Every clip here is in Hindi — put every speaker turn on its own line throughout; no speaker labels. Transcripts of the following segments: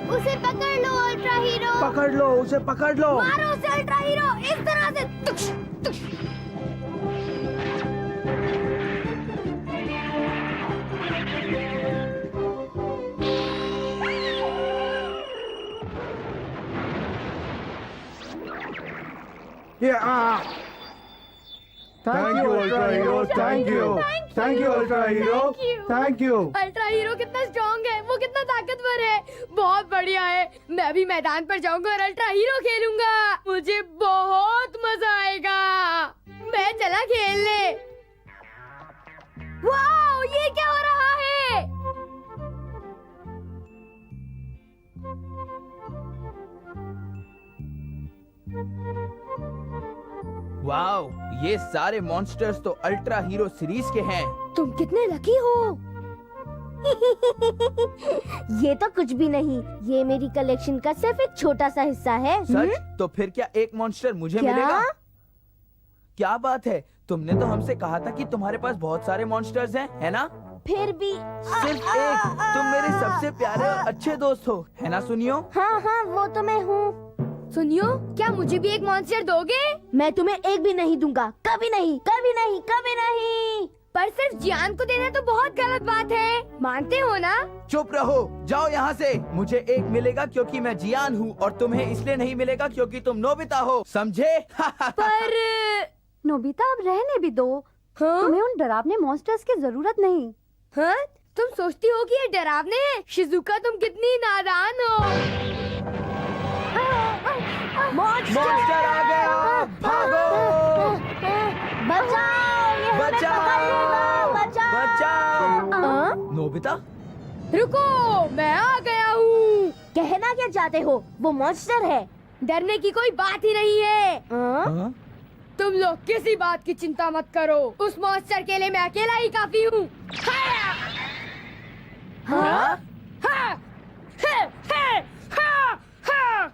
उसे पकड़ लो अल्ट्रा हीरो।
पकड़ लो उसे, पकड़ लो।
मारो उसे अल्ट्रा हीरो, इस तरह से। तुक्ष, तुक्ष।
Thank you ultra hero, thank you, thank you ultra hero, thank you.
Ultra hero कितना स्ट्रॉन्ग है, वो कितना ताकतवर है, बहुत बढ़िया है। मैं भी मैदान पर जाऊंगा और अल्ट्रा हीरो खेलूंगा, मुझे बहुत मजा आएगा। मैं चला खेलने। वाओ, ये क्या हो रहा है?
वाओ, ये सारे मॉन्स्टर्स तो अल्ट्रा हीरो सीरीज के हैं।
तुम कितने लकी हो। ये तो कुछ भी नहीं, ये मेरी कलेक्शन का सिर्फ एक छोटा सा हिस्सा है।
सच? तो फिर क्या एक मॉन्स्टर मुझे
क्या?
मिलेगा? क्या बात है, तुमने तो हमसे कहा था कि तुम्हारे पास बहुत सारे मॉन्स्टर्स हैं, है ना?
फिर भी
सिर्फ एक। तुम मेरे सबसे प्यारे और अच्छे दोस्त हो, है ना सुनियो?
हाँ हाँ, वो तो मैं हूँ। सुनियो, क्या मुझे भी एक मॉन्स्टर दोगे? मैं तुम्हें एक भी नहीं दूंगा, कभी नहीं, कभी नहीं, कभी नहीं। पर सिर्फ जियान को देना तो बहुत गलत बात है, मानते हो ना?
चुप रहो, जाओ यहाँ से। मुझे एक मिलेगा क्योंकि मैं जियान हूँ और तुम्हें इसलिए नहीं मिलेगा क्योंकि तुम नोबिता हो, समझे?
पर
नोबिता, अब रहने भी दो।
हाँ?
तुम्हें उन डरावने मॉन्स्टर्स की जरूरत नहीं।
हाँ? तुम सोचती हो कि ये डरावने हैं? शिजुका, तुम कितनी नादान हो।
मॉन्स्टर आ गया, भागो!
बचाओ, ये हमें
बचाओ!
पकड़ लेगा, बचाओ!
बचाओ! नोबिता?
रुको, मैं आ गया हूँ। कहना क्या चाहते हो? वो मॉन्स्टर है, डरने की कोई बात ही नहीं है।
हाँ?
तुम लोग किसी बात की चिंता मत करो, उस मॉन्स्टर के लिए मैं अकेला ही काफी हूँ। हाँ?
हाँ?
हाँ! हाँ! हाँ! हाँ! हाँ!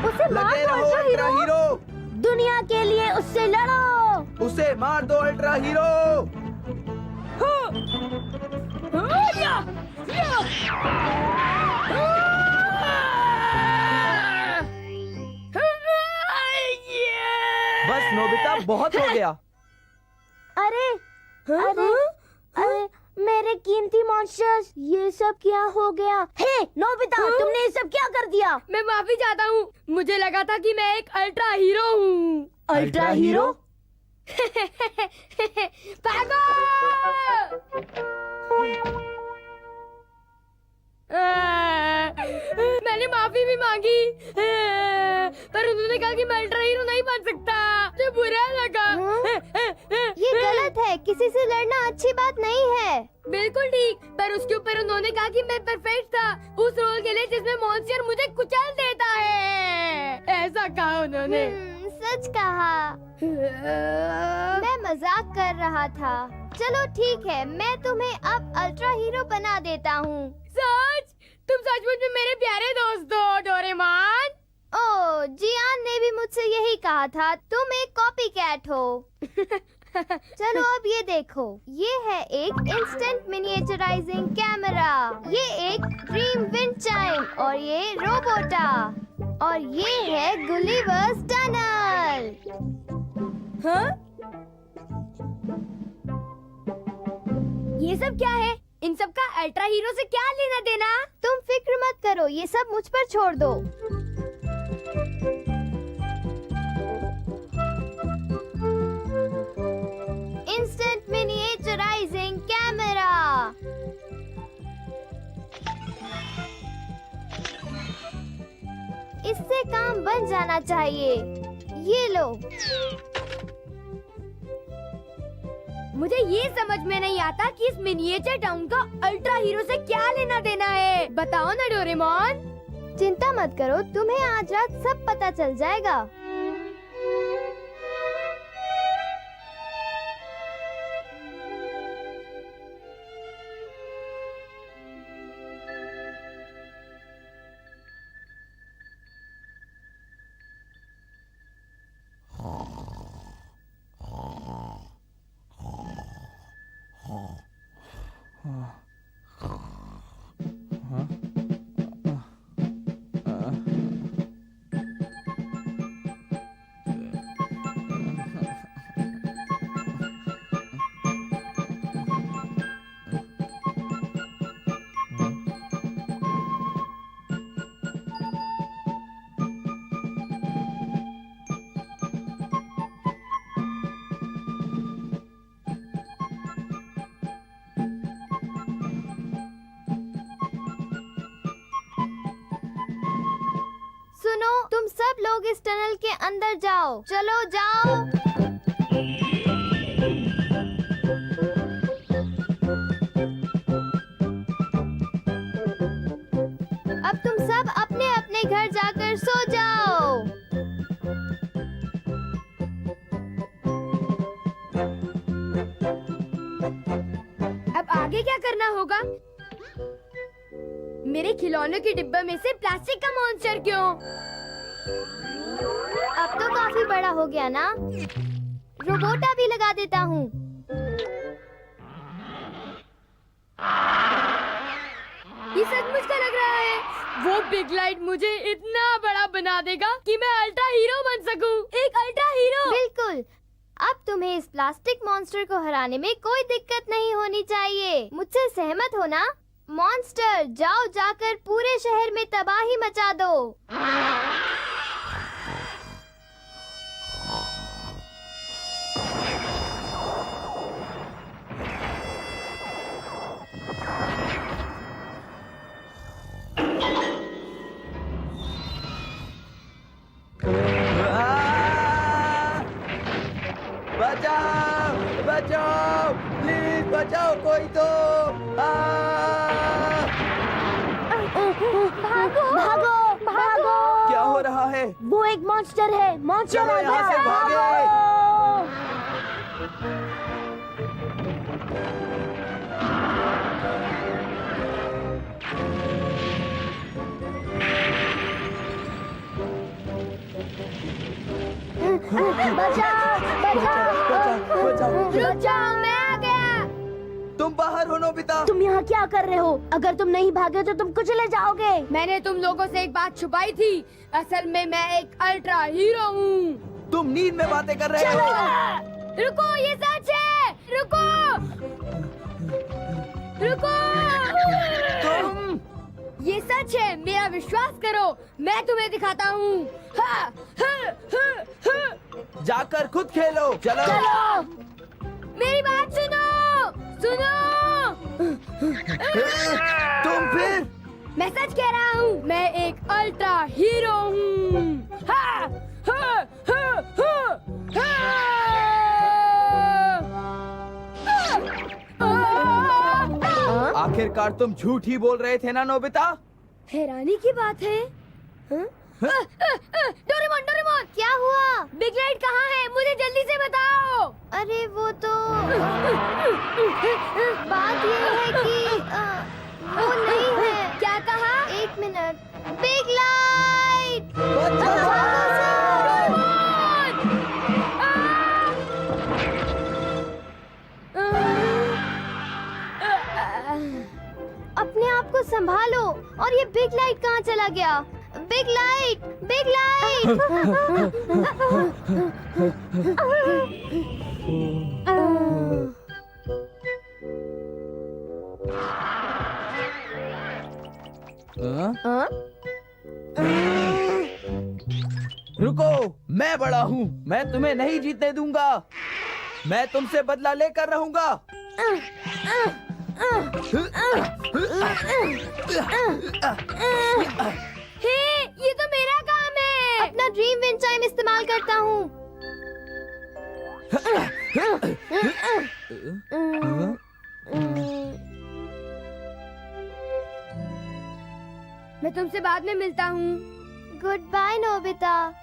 उसे मार
लगे
दो
रहो
अल्ट्रा
अल्ट्रा
हीरो।
हीरो,
दुनिया के लिए उससे लड़ो।
उसे मार दो अल्ट्रा हीरो। बस नोबिता, बहुत हो गया।
अरे अरे अरे, मेरे कीमती मॉन्स्टर्स, ये सब क्या हो गया? हे नोबिता, तुमने ये सब क्या कर दिया? मैं माफी चाहता हूँ, मुझे लगा था कि मैं एक अल्ट्रा हीरो हूँ।
Ultra hero?
भागो! मैंने माफी भी मांगी, पर उन्होंने कहा कि मैं अल्ट्रा हीरो नहीं बन सकता। मुझे बुरा लगा।
ये गलत है, किसी से लड़ना अच्छी बात नहीं है।
बिल्कुल ठीक, पर उसके ऊपर उन्होंने कहा कि मैं परफेक्ट था उस रोल के लिए जिसमें मॉन्स्टर मुझे कुचल देता है, ऐसा कहा उन्होंने।
सच कहा। मैं मजाक कर रहा था। चलो ठीक है, मैं तुम्हें अब अल्ट्रा हीरो बना देता हूँ।
सच? तुम सचमुच में मेरे प्यारे दोस्त हो डोरेमोन।
ओह, जियान ने भी मुझसे यही कहा था, तुम एक कॉपी कैट हो। चलो अब ये देखो, ये है एक इंस्टेंट मिनिएचराइजिंग कैमरा, ये एक ड्रीम विंड चाइम और ये रोबोटा और ये है गुलिवर्स टनल।
हाँ? ये सब क्या है? इन सब का अल्ट्रा हीरो से क्या लेना देना?
तुम फिक्र मत करो, ये सब मुझ पर छोड़ दो। Instant miniaturising camera. इससे काम बन जाना चाहिए। ये लो।
मुझे ये समझ में नहीं आता कि इस मिनिएचर टाउन का अल्ट्रा हीरो से क्या लेना देना है, बताओ ना डोरेमोन।
चिंता मत करो, तुम्हें आज रात सब पता चल जाएगा। सुनो, तुम सब लोग इस टनल के अंदर जाओ। चलो जाओ। अब तुम सब अपने अपने घर जाकर सो जाओ।
अब आगे क्या करना होगा? मेरे खिलौनों के डिब्बे में से प्लास्टिक का मॉन्स्टर क्यों?
अब तो काफी बड़ा हो गया ना। रोबोटा भी लगा देता हूँ।
ये सचमुच का लग रहा है। वो बिग लाइट मुझे इतना बड़ा बना देगा कि मैं अल्ट्रा हीरो बन सकूं। एक अल्ट्रा हीरो।
बिल्कुल। अब तुम्हें इस प्लास्टिक मॉन्स्टर को हराने में कोई दिक्कत नहीं होनी चाहिए। मुझसे सहमत हो ना? मॉन्स्टर, जाओ जाकर पूरे शहर में तबाही मचा दो।
बचाओ बचाओ, प्लीज बचाओ कोई तो।
भागो भागो भागो।
क्या हो रहा है?
वो एक मॉन्स्टर है। मॉन्स्टर
चलो
आ
यहाँ
गया।
से भागे।
बचाओ बचाओ।
रुक जाओ, मैं आ गया।
तुम बाहर हो नोबिता।
तुम यहाँ क्या कर रहे हो? अगर तुम नहीं भागे तो तुम कुचले जाओगे। मैंने तुम लोगों से एक बात छुपाई थी। असल में मैं एक अल्ट्रा हीरो हूँ।
तुम नींद में बातें कर रहे हो।
रुको, ये सच है। रुको रुको।
तुम
ये सच है, मेरा विश्वास करो। मैं तुम्हें दिखाता हूँ।
जाकर खुद खेलो। चलो
चलो, मेरी बात सुनो सुनो।
तुम फिर।
मैं सच कह रहा हूँ, मैं एक अल्ट्रा हीरो हूँ।
आखिरकार तुम झूठ ही बोल रहे थे ना नोबिता?
हैरानी की बात है। डोरेमोन डोरेमोन,
क्या हुआ?
बिग लाइट कहाँ है? मुझे जल्दी से बताओ।
अरे वो तो बात ये है कि वो नहीं है।
क्या कहा?
एक मिनट। बिग लाइट, अपने आप को संभालो। और ये बिग लाइट कहाँ चला गया? Big light, big light.
रुको, मैं बड़ा हूँ। मैं तुम्हें नहीं जीतने दूंगा। मैं तुमसे बदला लेकर रहूंगा।
हे, ये तो मेरा काम है।
अपना ड्रीम विंड चाइम इस्तेमाल करता हूँ।
मैं तुमसे बाद में मिलता हूँ।
Goodbye Nobita.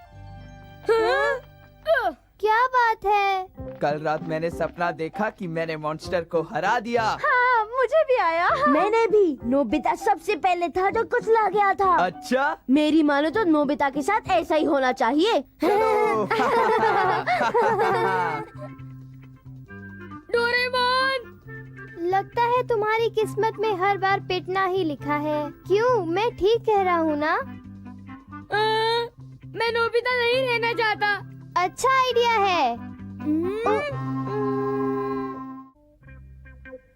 क्या बात है?
कल रात मैंने सपना देखा कि मैंने मॉन्स्टर को हरा दिया।
हाँ, मुझे भी आया।
मैंने भी। नोबिता सबसे पहले था जो कुचला गया था।
अच्छा।
मेरी मानो तो नोबिता के साथ ऐसा ही होना चाहिए।
डोरेमोन,
लगता है है तुम्हारी किस्मत में हर बार पिटना ही लिखा है। क्यों, मैं ठीक कह रहा हूँ ना?
मैं नोबिता नहीं रहना चाहता।
अच्छा आइडिया है।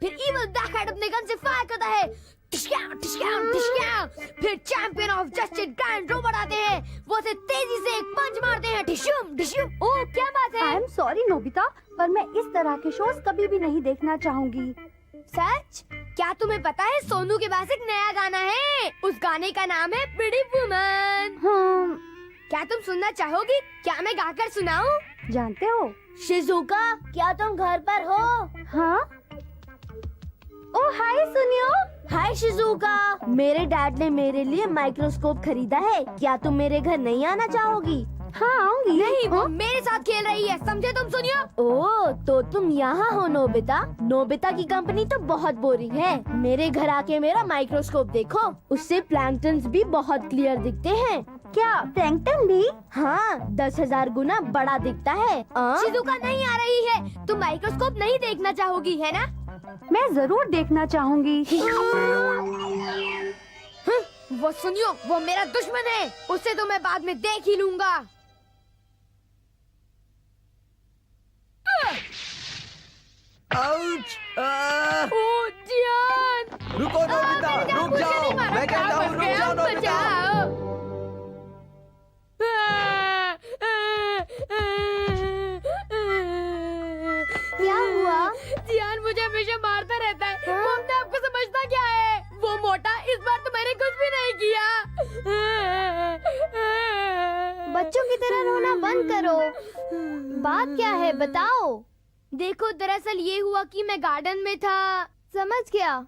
फिर इवल ब्लैक हैट अपने गन से फायर करता है। टिश्क्यां, टिश्क्यां, टिश्क्यां। फिर champion of justice grand robot आते हैं। वो उसे तेजी से एक पंच मारते हैं। टिश्यूम, टिश्यूम। ओह, क्या बात है?
आई एम सॉरी नोबिता, पर मैं इस तरह के शोज कभी भी नहीं देखना चाहूंगी।
सच? क्या तुम्हें पता है सोनू के पास एक नया गाना है? उस गाने का नाम है प्रिटी वुमन। क्या तुम सुनना चाहोगी? क्या मैं गाकर सुनाऊं?
जानते हो
शिजुका, क्या तुम घर पर हो?
हाँ। ओ हाय सुनियो।
हाय शिजुका, मेरे डैड ने मेरे लिए माइक्रोस्कोप खरीदा है। क्या तुम मेरे घर नहीं आना चाहोगी?
हाँ आऊंगी।
नहीं, वो मेरे साथ खेल रही है, समझे तुम? सुनियो। ओह, तो तुम यहाँ हो नोबिता? नोबिता की कंपनी तो बहुत बोरिंग है। मेरे घर आके मेरा माइक्रोस्कोप देखो, उससे प्लैंकटन्स भी बहुत क्लियर दिखते हैं।
क्या प्लैंकटन भी?
हाँ, 10,000 गुना बड़ा दिखता है। शिजुका नहीं आ रही है। तुम माइक्रोस्कोप नहीं देखना चाहोगी, है ना?
मैं जरूर देखना चाहूंगी।
वो सुनियो, वो मेरा दुश्मन है। उससे तो मैं बाद में देख ही लूंगा।
आउच!
ओह जियान!
रुको नोबिता, रुक जाओ। मैं कहता हूँ रुक जाओ नोबिता।
क्या हुआ?
जियान मुझे हमेशा मारता रहता है। वो अपने आप को समझता क्या है? वो मोटा, इस बार तो मैंने कुछ भी नहीं किया।
बच्चों की तरह रोना बंद करो। बात क्या है बताओ।
देखो, दरअसल ये हुआ कि मैं गार्डन में था।
समझ गया,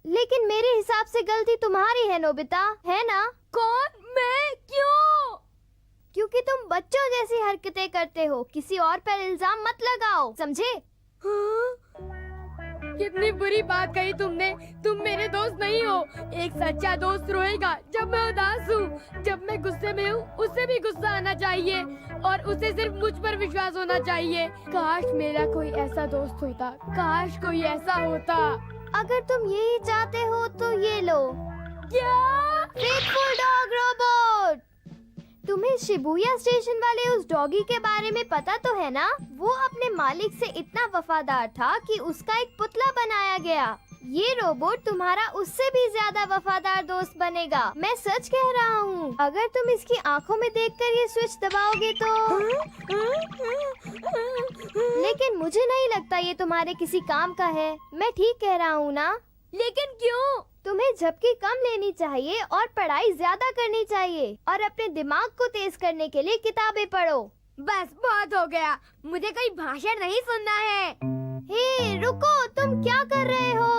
लेकिन मेरे हिसाब से गलती तुम्हारी है नोबिता, है ना?
कौन? मैं? क्यों?
क्योंकि तुम बच्चों जैसी हरकतें करते हो। किसी और पर इल्जाम मत लगाओ, समझे?
कितनी बुरी बात कही तुमने। तुम मेरे दोस्त नहीं हो। एक सच्चा दोस्त रोएगा जब मैं उदास हूँ। जब मैं गुस्से में हूँ, उसे भी गुस्सा आना चाहिए और उसे सिर्फ मुझ पर विश्वास होना चाहिए। काश मेरा कोई ऐसा दोस्त होता। काश कोई ऐसा होता।
अगर तुम यही चाहते हो तो ये लो।
क्या?
Faithful dog robot. तुम्हें शिबुया स्टेशन वाले उस डॉगी के बारे में पता तो है ना? वो अपने मालिक से इतना वफादार था कि उसका एक पुतला बनाया गया। ये रोबोट तुम्हारा उससे भी ज्यादा वफादार दोस्त बनेगा। मैं सच कह रहा हूँ। अगर तुम इसकी आंखों में देखकर ये स्विच दबाओगे तो। लेकिन मुझे नहीं लगता ये तुम्हारे किसी काम का है। मैं ठीक कह रहा हूँ ना?
लेकिन क्यों?
तुम्हें झपकी कम लेनी चाहिए और पढ़ाई ज्यादा करनी चाहिए और अपने दिमाग को तेज करने के लिए किताबें पढ़ो।
बस बहुत हो गया। मुझे कोई भाषण नहीं सुनना है।
हे रुको, तुम क्या कर रहे हो?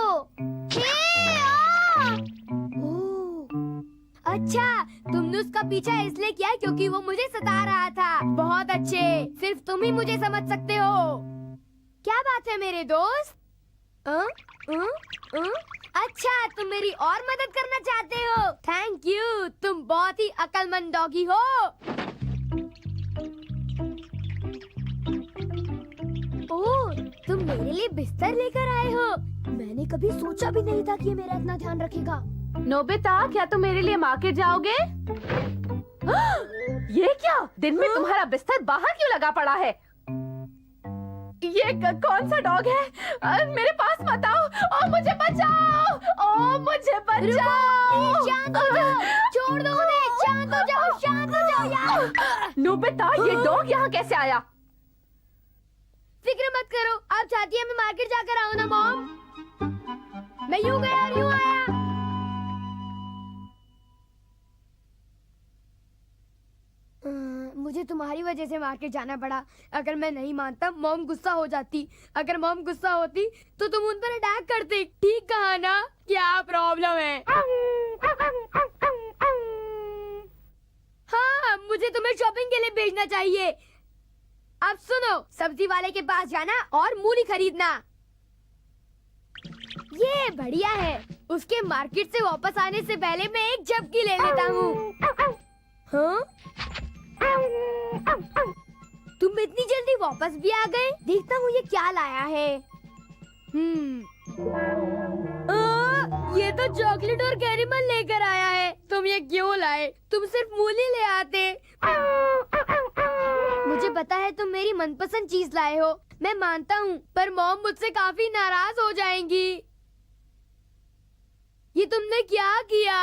अच्छा, तुमने उसका पीछा इसलिए किया क्योंकि वो मुझे सता रहा था। बहुत अच्छे, सिर्फ तुम ही मुझे समझ सकते हो। क्या बात है मेरे दोस्त? अच्छा, तुम मेरी और मदद करना चाहते हो। थैंक यू, तुम बहुत ही अक्लमंद डॉगी हो। ओह, तुम मेरे लिए बिस्तर लेकर आए हो। मैंने कभी सोचा भी नहीं था कि ये मेरा इतना ध्यान रखेगा।
नोबिता, क्या तुम मेरे लिए मार्केट जाओगे? ये क्या? दिन में तुम्हारा बिस्तर बाहर क्यों लगा पड़ा है? ये कौन सा डॉग है? मेरे पास मत आओ। ओ मुझे बचाओ! ओ मुझे बचाओ!
शांत हो जाओ, छोड़ दो उन्हें। शांत हो जाओ, शांत हो जाओ यार।
नोबिता, ये डॉग यहाँ कैसे आया?
फिक्र मत करो। आप चाहती हैं मैं मार्केट जाकर आऊँ ना मॉम? मैं यूँ गया और यूँ आया। मुझे तुम्हारी वजह से मार्केट जाना पड़ा। अगर मैं नहीं मानता, मॉम गुस्सा हो जाती। अगर मॉम गुस्सा होती तो तुम उन पर अटैक करते। ठीक कहा ना? क्या प्रॉब्लम है? हाँ, मुझे तुम्हें शॉपिंग के लिए भेजना चाहिए। अब सुनो, सब्जी वाले के पास जाना और मूली खरीदना। ये बढ़िया है। उसके मार्केट से वापस आने से पहले मैं एक झपकी ले लेता हूँ। हाँ? तुम इतनी जल्दी वापस भी आ गए? देखता हूँ ये क्या लाया है। तो चॉकलेट और कैरेमल लेकर आया है। तुम ये क्यों लाए? तुम सिर्फ मूली ले आते। मुझे पता है तुम मेरी मनपसंद चीज लाए हो, मैं मानता हूँ, पर मॉम मुझसे काफी नाराज हो जाएंगी। ये तुमने क्या किया?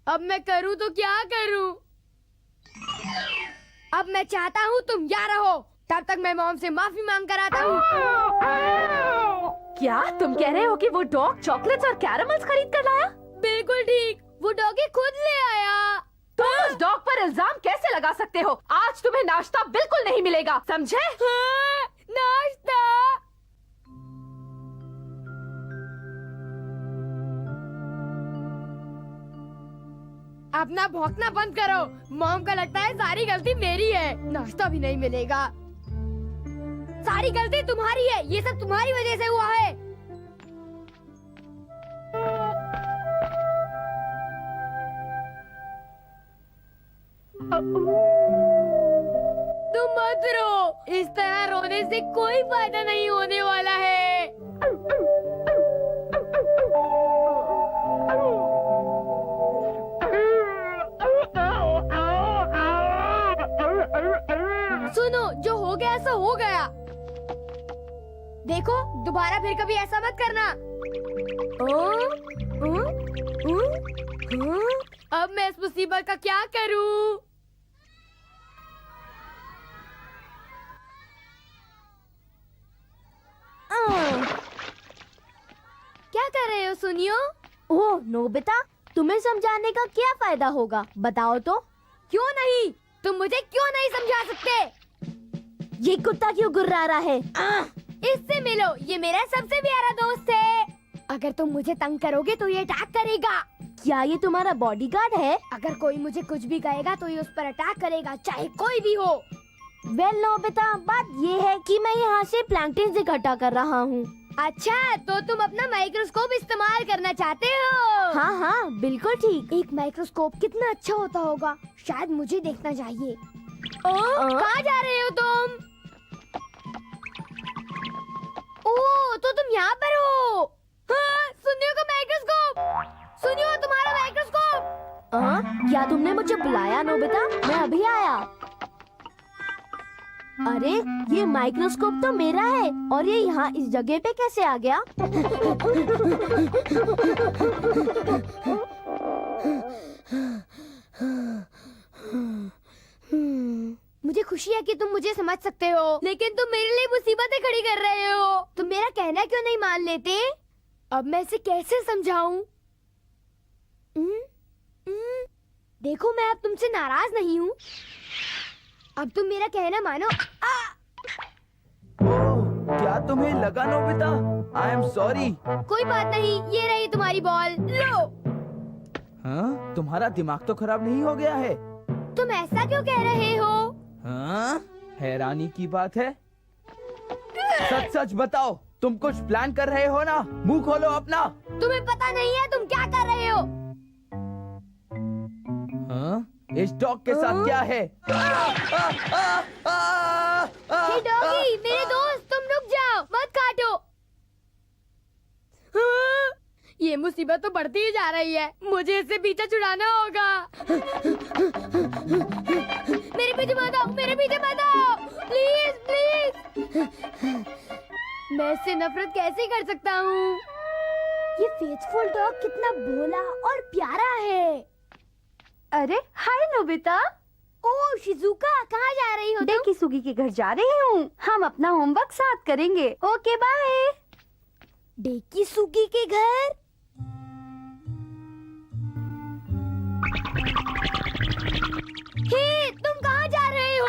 अब मैं करूँ तो क्या करूँ? अब मैं चाहता हूँ तुम यहाँ रहो, तब तक मैं मॉम से माफी मांग कर आता हूँ।
क्या तुम कह रहे हो कि वो डॉग चॉकलेट्स और कैरमल्स खरीद कर लाया?
बिल्कुल ठीक, वो डॉगी खुद ले आया।
तुम उस डॉग पर इल्जाम कैसे लगा सकते हो? आज तुम्हें नाश्ता बिल्कुल नहीं मिलेगा, समझे?
हाँ, नाश्ता। अपना भौंकना बंद करो। मॉम को लगता है सारी गलती मेरी है। नाश्ता भी नहीं मिलेगा। सारी गलती तुम्हारी है, ये सब तुम्हारी वजह से हुआ है। तुम मत रो, इस तरह रोने से कोई फायदा नहीं होने वाला है। सुनो, जो हो गया सो हो गया। देखो, दोबारा फिर कभी ऐसा मत करना। अब मैं इस मुसीबत का क्या करूं? क्या कर रहे हो सुनियो?
ओह नोबिता, तुम्हें समझाने का क्या फायदा होगा, बताओ तो।
क्यों नहीं? तुम मुझे क्यों नहीं समझा सकते?
ये कुत्ता क्यों गुर्रा रहा है?
इससे मिलो, ये मेरा सबसे प्यारा दोस्त है। अगर तुम मुझे तंग करोगे तो ये अटैक करेगा।
क्या ये तुम्हारा बॉडीगार्ड है?
अगर कोई मुझे कुछ भी कहेगा तो ये उस पर अटैक करेगा, चाहे कोई भी हो।
वेल नोबिता, बात ये है कि मैं यहाँ से प्लैंकटन्स इकट्ठा कर रहा हूँ।
अच्छा, तो तुम अपना माइक्रोस्कोप इस्तेमाल करना चाहते हो?
हाँ हाँ, बिल्कुल ठीक।
एक माइक्रोस्कोप कितना अच्छा होता होगा, शायद मुझे देखना चाहिए। कहाँ जा रहे हो तुम? ओह, तो तुम यहाँ पर हो। हाँ, सुनियो का माइक्रोस्कोप। सुनियो, तुम्हारा माइक्रोस्कोप।
क्या तुमने मुझे बुलाया नोबिता? मैं अभी आया। अरे, ये माइक्रोस्कोप तो मेरा है और ये यहाँ इस जगह पे कैसे आ गया?
मुझे खुशी है कि तुम मुझे समझ सकते हो, लेकिन तुम मेरे लिए मुसीबतें खड़ी कर रहे हो। तुम मेरा कहना क्यों नहीं मान लेते? अब मैं इसे कैसे समझाऊं? देखो, मैं अब तुमसे नाराज नहीं हूँ। अब तुम मेरा कहना मानो।
क्या तुम्हें लगा नोबिता? I am sorry.
कोई बात नहीं, ये रही तुम्हारी बॉल, लो।
हाँ? तुम्हारा दिमाग तो खराब नहीं हो गया है?
तुम ऐसा क्यों कह रहे हो?
हाँ? हैरानी की बात है। सच सच बताओ, तुम कुछ प्लान कर रहे हो ना? मुंह खोलो अपना।
तुम्हें पता नहीं है तुम क्या कर रहे हो?
हाँ? इस डॉग के साथ क्या है?
हे डॉगी, मेरे दोस्त, तुम रुक जाओ, मत काटो। हाँ, ये मुसीबत तो बढ़ती ही जा रही है। मुझे इससे पीछे छुड़ाना होगा। मेरे पीछे मत आओ, मेरे पीछे मत आओ, प्लीज प्लीज। मैं इससे नफरत कैसे कर सकता हूँ? ये फेथफुल डॉग कितना भोला और प्यारा है।
अरे हाय नोबिता।
ओह शिजुका, कहाँ जा रही हो तुम?
डेकिसुगी के घर जा रही हूँ। हम अपना होमवर्क साथ करेंगे। Okay bye.
डेकिसुगी के घर? हे, तुम कहाँ जा रहे हो?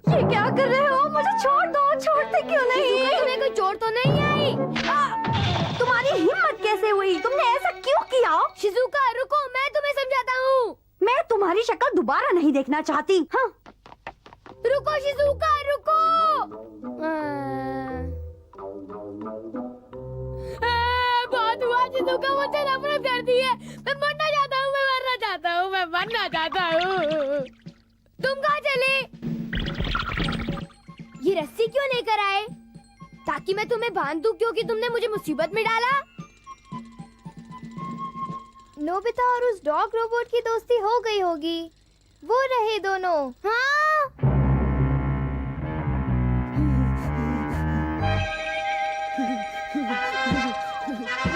ये क्या कर रहे हो? मुझे छोड़ दो। छोड़ते क्यों नहीं?
शिजुका, तुम्हें कोई चोट तो नहीं आई?
तुम्हारी हिम्मत कैसे हुई? तुमने ऐसा क्यों किया?
शिजुका रुको, मैं तुम्हें समझाता हूँ।
मैं तुम्हारी शक्ल दोबारा नहीं देखना चाहती। हाँ,
रुको शिजुका, रुको। बहुत हुआ शिजुका, मुझे नफरत करती है। मैं मरना चाहता हूँ, मैं मरना चाहता हूँ, मैं मरना चाहता हूँ। तुम कहाँ चले? ये रस्सी क्यों लेकर आए? ताकि मैं तुम्हें बांध दूं क्योंकि तुमने मुझे मुसीबत में डाला?
नोबिता और उस डॉग रोबोट की दोस्ती हो गई होगी। वो रहे दोनों। हाँ।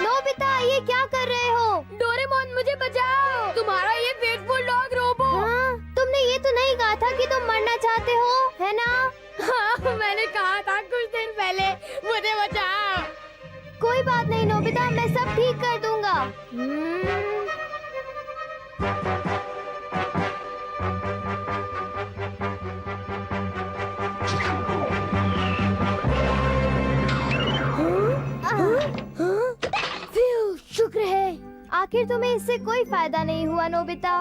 नोबिता, ये क्या कर रहे हो?
डोरेमोन मुझे बचाओ, तुम्हारा ये फेथफुल डॉग रोबो।
हाँ, तुमने ये तो नहीं कहा था कि तुम मरना चाहते हो, है ना?
हाँ, मैंने कहा था कुछ दिन पहले, मुझे बचाओ।
कोई बात नहीं नोबिता, मैं सब ठीक कर दूंगा।
शुक्र है।
आखिर तुम्हें इससे कोई फायदा नहीं हुआ नोबिता।